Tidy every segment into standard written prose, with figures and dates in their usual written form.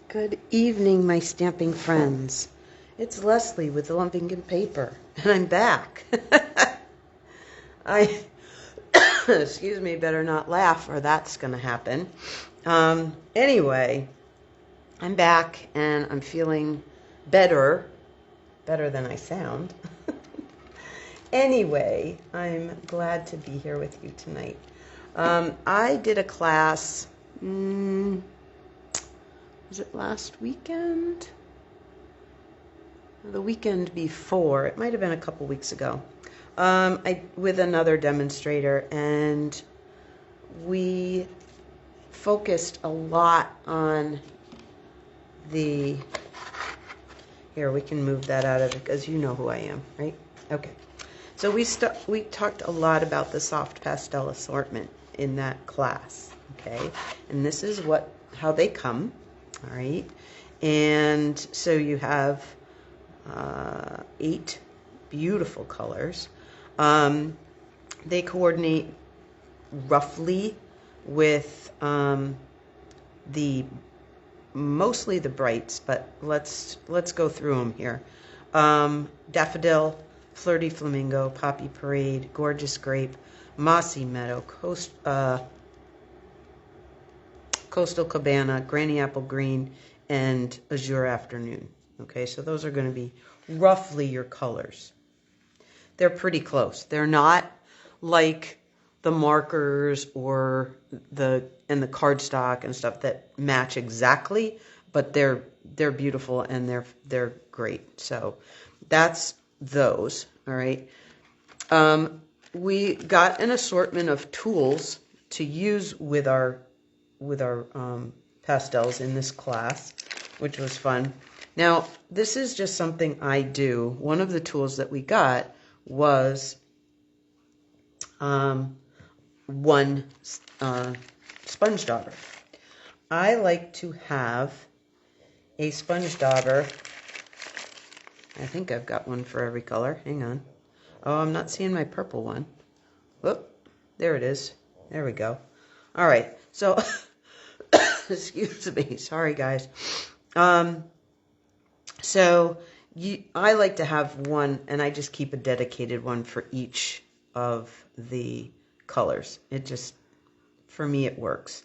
Good evening, my stamping friends. It's Leslie with LuvINK&Paper, and I'm back. I, excuse me, better not laugh or that's going to happen. Anyway, I'm back and I'm feeling better than I sound. Anyway, I'm glad to be here with you tonight. I did a class, was it last weekend? The weekend before. It might have been a couple weeks ago. With another demonstrator, and we focused a lot on the, here, we can move that out of it because you know who I am, right? Okay. So we talked a lot about the soft pastel assortment in that class, okay? And this is how they come, all right? And so you have 8 beautiful colors. They coordinate roughly with mostly the brights, but let's go through them here. Daffodil, Flirty Flamingo, Poppy Parade, Gorgeous Grape, Mossy Meadow, Coastal Cabana, Granny Apple Green, and Azure Afternoon. Okay, so those are going to be roughly your colors. They're pretty close. They're not like the markers or the cardstock and stuff that match exactly, but they're beautiful and they're great. So that's those. All right. We got an assortment of tools to use with our pastels in this class, which was fun. Now, this is just something I do. One of the tools that we got was one sponge dauber. I like to have a sponge dauber. I think I've got one for every color. Hang on. Oh, I'm not seeing my purple one. Whoop, there it is. There we go. All right. So, excuse me. Sorry, guys. So I like to have one, and I just keep a dedicated one for each of the colors. It just, for me, it works.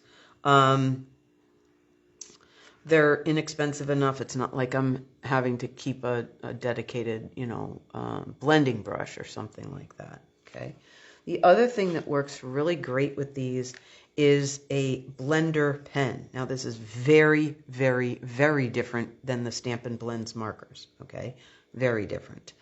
They're inexpensive enough. It's not like I'm having to keep a dedicated, blending brush or something like that. Okay. The other thing that works really great with these is a blender pen. Now, this is very, very, very different than the Stampin' Blends markers. Okay. Very different.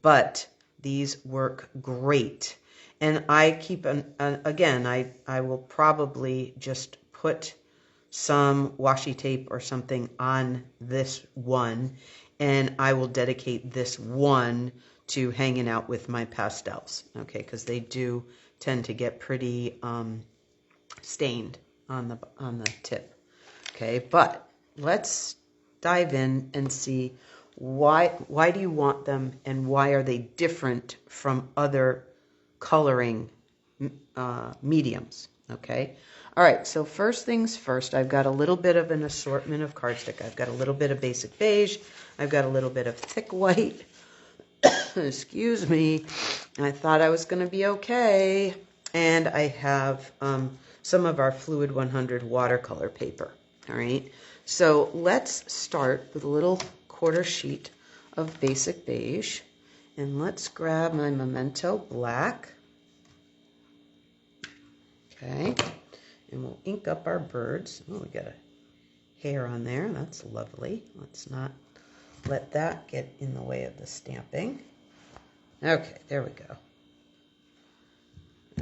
But these work great. And I keep again, I will probably just put some washi tape or something on this one, and I will dedicate this one to hanging out with my pastels, okay, because they do tend to get pretty stained on the tip, okay. But let's dive in and see why do you want them, and why are they different from other coloring mediums, okay. All right, so first things first, I've got a little bit of an assortment of cardstock. I've got a little bit of basic beige. I've got a little bit of thick white. Excuse me. I thought I was going to be okay. And I have some of our Fluid 100 watercolor paper. All right, so let's start with a little quarter sheet of basic beige. And let's grab my Memento Black. Okay. And we'll ink up our birds. Oh, we got a hair on there. That's lovely. Let's not let that get in the way of the stamping. Okay, there we go.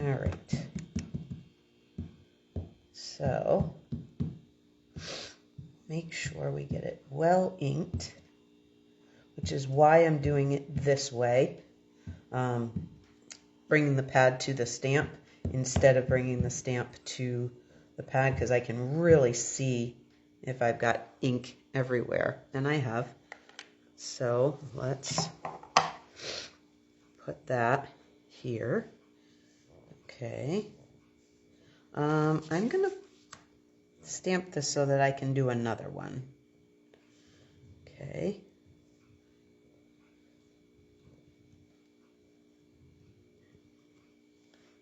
All right. So, make sure we get it well inked, which is why I'm doing it this way. Bringing the pad to the stamp instead of bringing the stamp to the pad, because I can really see if I've got ink everywhere, and I have. So let's put that here. Okay. I'm going to stamp this so that I can do another one. Okay.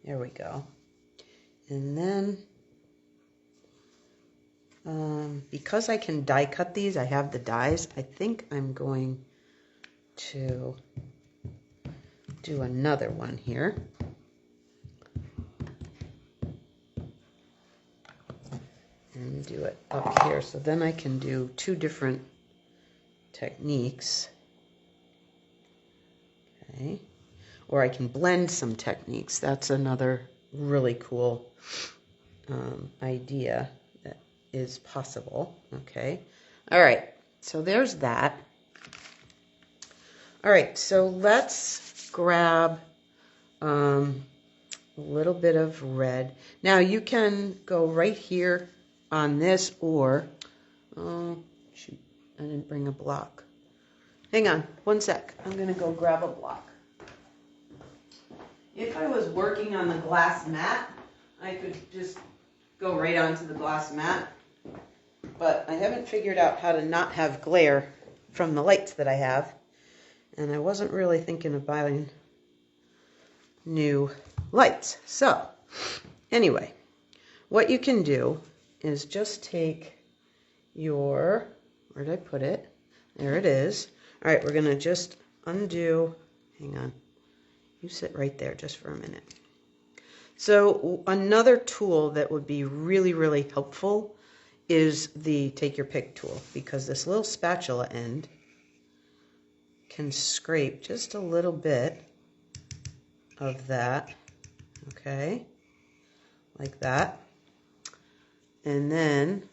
There we go. And then, because I can die cut these, I have the dies, I think I'm going to do another one here. And do it up here. So then I can do two different techniques. Okay. Or I can blend some techniques. That's another really cool idea that is possible. Okay. All right. So there's that. All right. So let's grab a little bit of red. Now you can go right here on this, or, oh, shoot, I didn't bring a block. Hang on, one sec. I'm going to go grab a block. If I was working on the glass mat, I could just go right onto the glass mat, but I haven't figured out how to not have glare from the lights that I have, and I wasn't really thinking of buying new lights. So, anyway, what you can do is just take your, where did I put it? There it is. All right, we're going to just undo, hang on, you sit right there just for a minute. So another tool that would be really, really helpful is the take your pick tool, because this little spatula end can scrape just a little bit of that, okay, like that. And then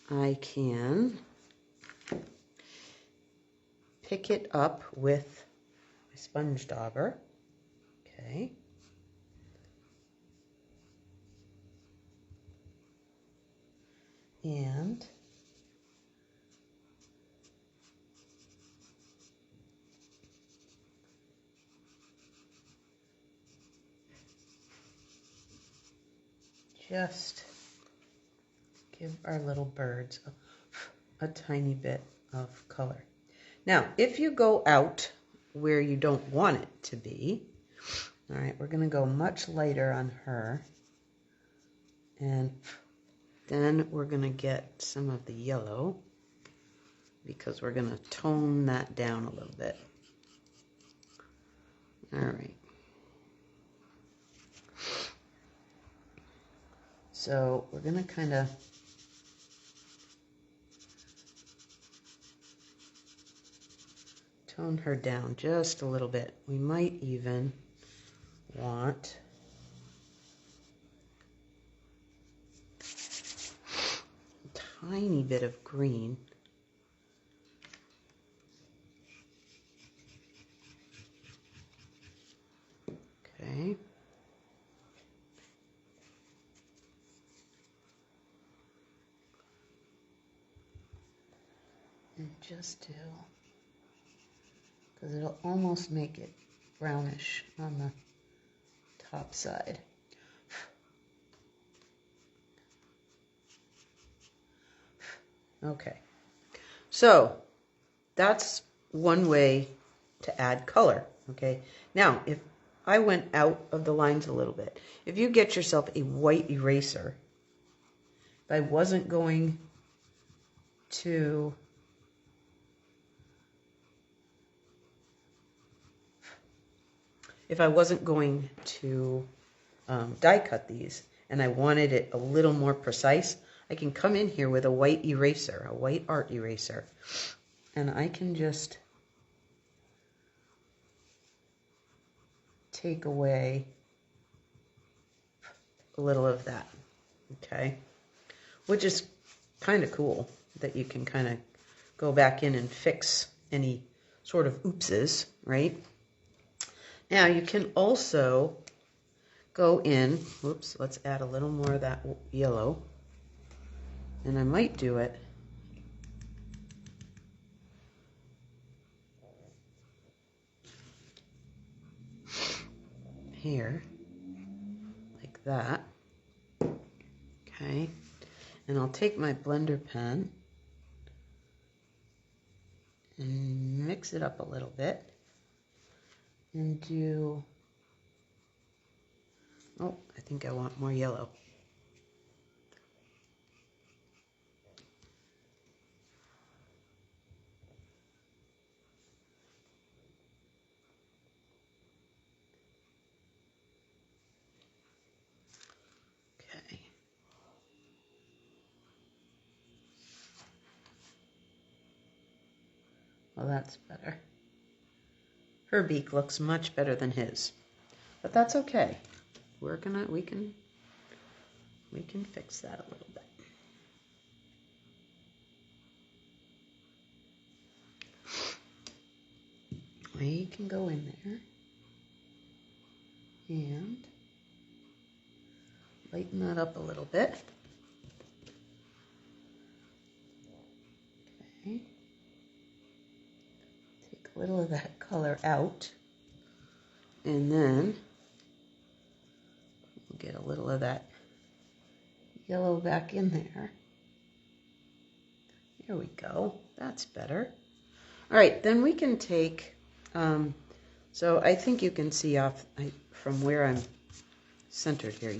I can pick it up with my sponge dauber, okay. And just give our little birds a tiny bit of color. Now, if you go out where you don't want it to be, all right, we're going to go much lighter on her, and then we're going to get some of the yellow, because we're going to tone that down a little bit. All right. So we're going to kind of tone her down just a little bit. We might even want a tiny bit of green. Okay. And just do, because it'll almost make it brownish on the top side. Okay, so that's one way to add color, okay? Now, if I went out of the lines a little bit, if you get yourself a white eraser, if I wasn't going to die cut these, and I wanted it a little more precise, I can come in here with a white eraser, a white art eraser, and I can just take away a little of that, okay? Which is kind of cool that you can kind of go back in and fix any sort of oopses, right? Now you can also go in, whoops, let's add a little more of that yellow, and I might do it here, like that, okay, and I'll take my blender pen mix it up a little bit and do, oh, I think I want more yellow. Okay. Well, that's better. Her beak looks much better than his, but that's okay. We can fix that a little bit. We can go in there and lighten that up a little bit. Okay. Take a little of that color out, and then we'll get a little of that yellow back in there. There we go. That's better. All right, then we can take, so I think you can see off from where I'm centered here.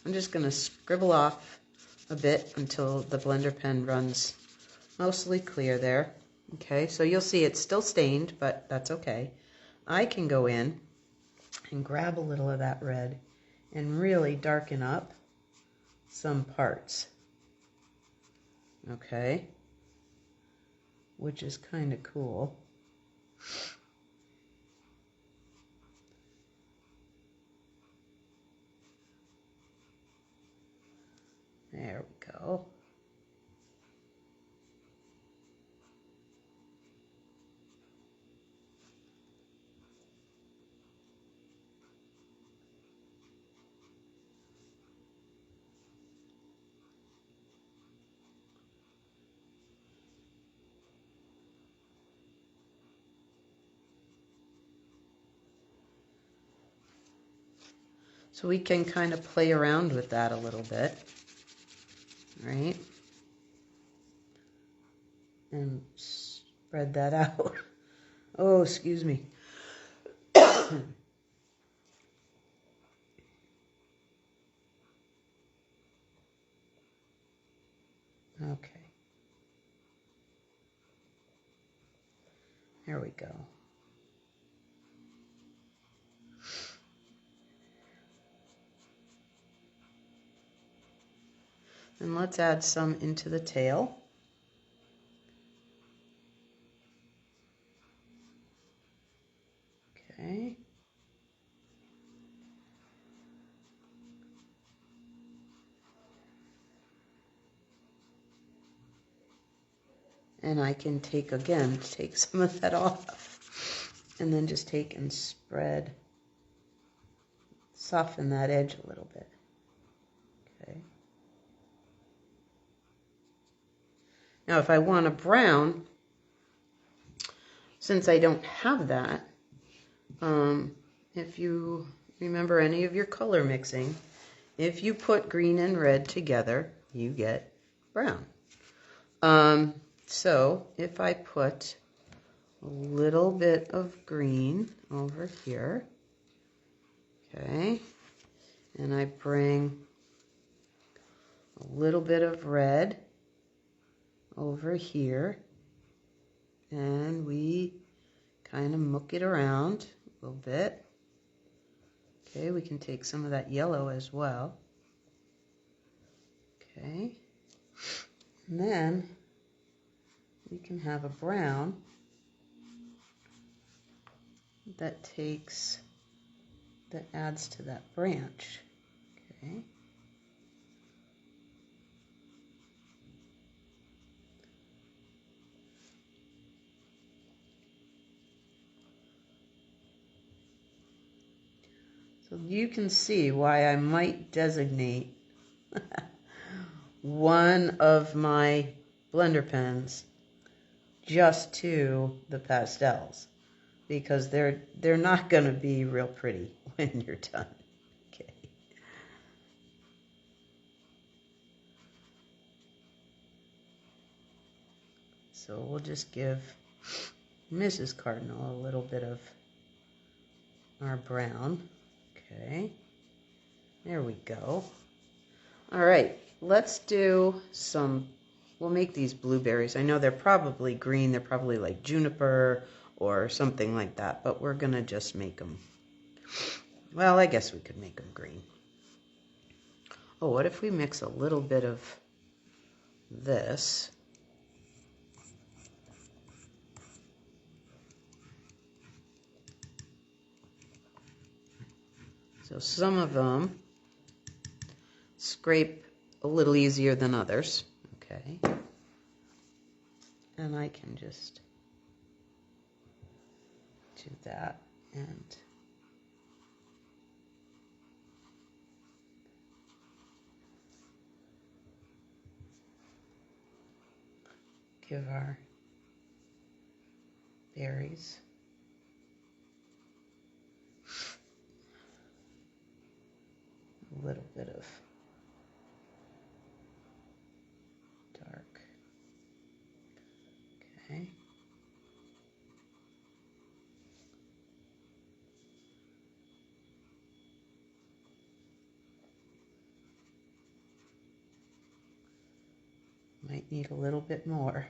I'm just going to scribble off a bit until the blender pen runs mostly clear there. Okay, so you'll see it's still stained, but that's okay. I can go in and grab a little of that red and really darken up some parts. Okay, which is kind of cool. There we go. So we can kind of play around with that a little bit, right? And spread that out. Oh, excuse me. Okay. There we go. And let's add some into the tail. Okay. And I can take some of that off. And then just take and soften that edge a little bit. Okay. Now if I want a brown, since I don't have that, if you remember any of your color mixing, if you put green and red together, you get brown. So if I put a little bit of green over here, okay, and I bring a little bit of red over here, and we kind of muck it around a little bit. Okay, we can take some of that yellow as well. Okay, and then we can have a brown that adds to that branch. Okay. So you can see why I might designate one of my blender pens just to the pastels, because they're not going to be real pretty when you're done. Okay. So we'll just give Mrs. Cardinal a little bit of our brown. Okay, there we go. All right, let's do some, we'll make these blueberries. I know they're probably green, they're probably like juniper or something like that, but we're gonna just make them, well, I guess we could make them green. Oh, what if we mix a little bit of this? So some of them scrape a little easier than others, okay? And I can just do that and give our berries a little bit of dark. Okay. Might need a little bit more.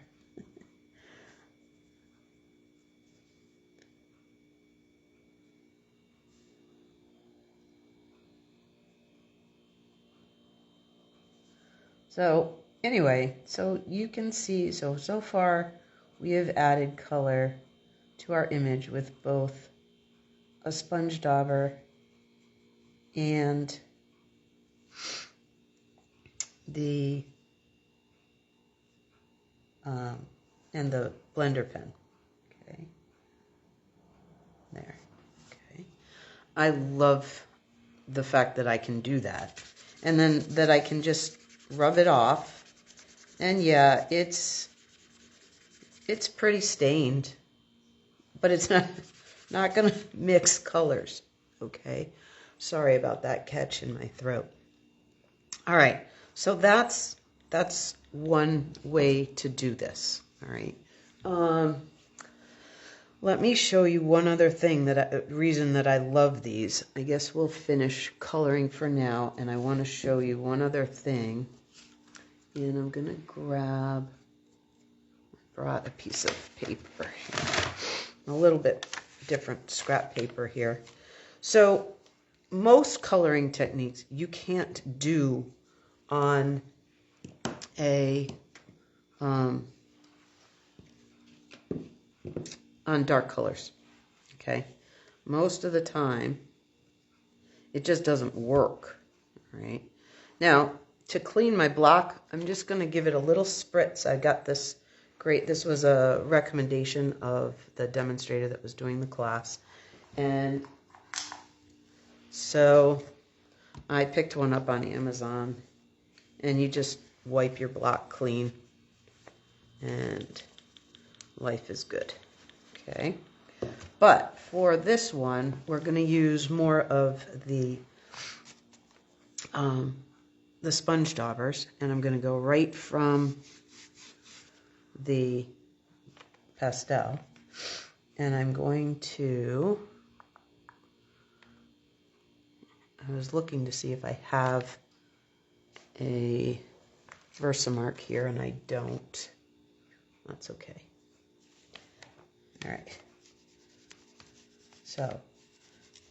So anyway, so you can see, so far we have added color to our image with both a sponge dauber and the blender pen. Okay, there. Okay, I love the fact that I can do that, and then that I can just rub it off. And yeah, it's pretty stained, but it's not gonna mix colors. Okay, sorry about that catch in my throat. All right, so that's one way to do this. All right. Let me show you one other thing, reason that I love these. I guess we'll finish coloring for now, and I want to show you one other thing. And I'm gonna grab, I brought a piece of paper here, a little bit different scrap paper here. So most coloring techniques you can't do on a on dark colors, okay? Most of the time, it just doesn't work, right? Now, to clean my block, I'm just going to give it a little spritz. I got this this was a recommendation of the demonstrator that was doing the class. And so I picked one up on Amazon, and you just wipe your block clean, and life is good. Okay, but for this one, we're going to use more of the sponge daubers, and I'm going to go right from the pastel, and I'm going to, I was looking to see if I have a Versamark here, and I don't. That's okay. All right, so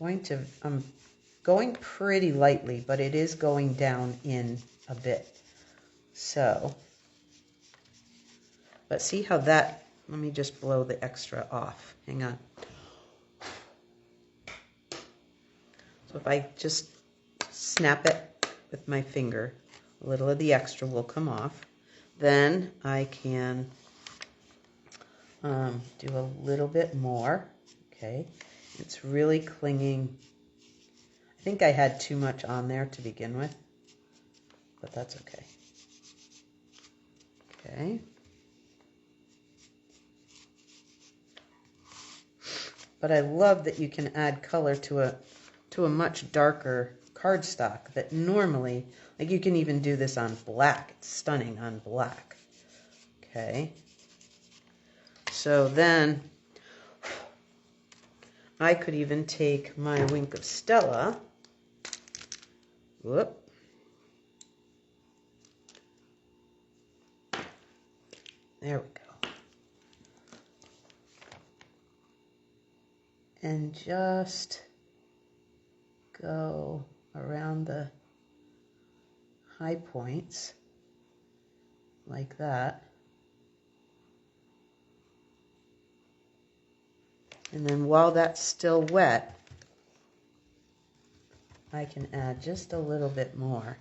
I'm going pretty lightly, but it is going down in a bit. So, but see how that, let me just blow the extra off. Hang on. So if I just snap it with my finger, a little of the extra will come off. Then I can do a little bit more. Okay, it's really clinging. I think I had too much on there to begin with, but that's okay. Okay. But I love that you can add color to a much darker cardstock that normally, like you can even do this on black. It's stunning on black. Okay. So then I could even take my Wink of Stella. Whoop. There we go. And just go around the high points like that. And then while that's still wet, I can add just a little bit more.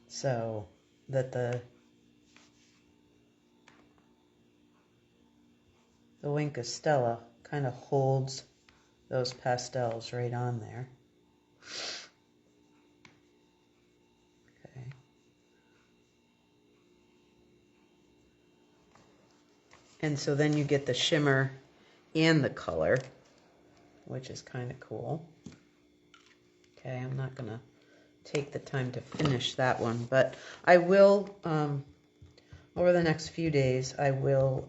So that the Wink of Stella kind of holds those pastels right on there. Okay. And so then you get the shimmer and the color, which is kind of cool. Okay, I'm not going to take the time to finish that one, but I will, over the next few days, I will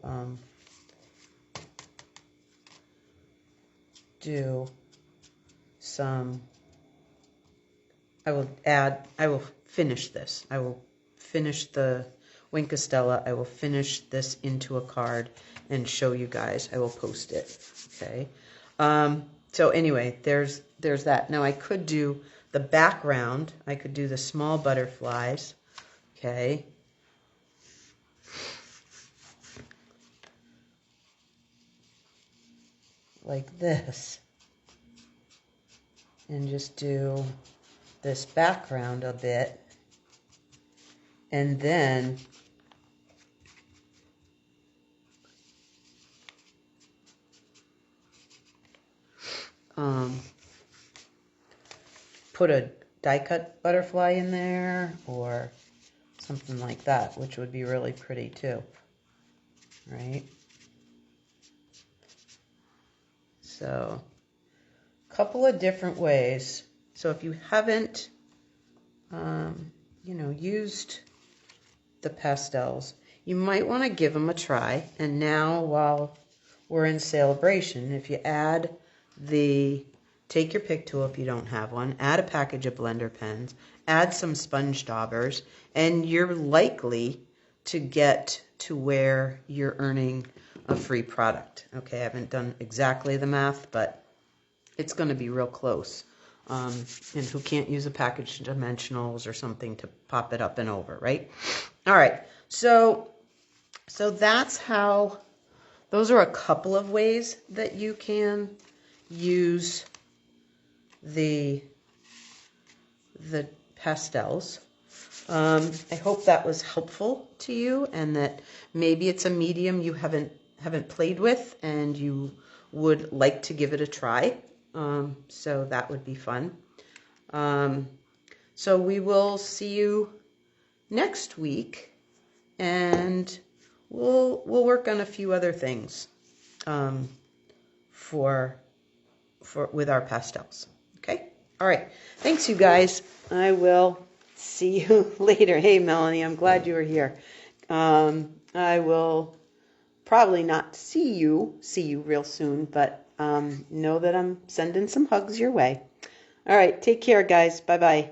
do some, I will finish this. I will finish the Wink of Stella. I will finish this into a card and show you guys. I will post it. Okay. So anyway, there's that. Now I could do the background. I could do the small butterflies. Okay. Like this. And just do this background a bit. And then put a die cut butterfly in there or something like that, which would be really pretty too, right? So a couple of different ways. So if you haven't, used the pastels, you might want to give them a try. And now while we're in celebration, if you add take your pick tool if you don't have one, add a package of blender pens, add some sponge daubers, and you're likely to get to where you're earning a free product. Okay, I haven't done exactly the math, but it's going to be real close. And who can't use a package dimensionals or something to pop it up and over, right? All right, so that's how, those are a couple of ways that you can use the pastels. I hope that was helpful to you, and that maybe it's a medium you haven't played with and you would like to give it a try. So that would be fun. So we will see you next week, and we'll work on a few other things with our pastels. Okay? All right. Thanks, you guys. I will see you later. Hey, Melanie, I'm glad you were here. I will probably not see you real soon, but know that I'm sending some hugs your way. All right. Take care, guys. Bye-bye.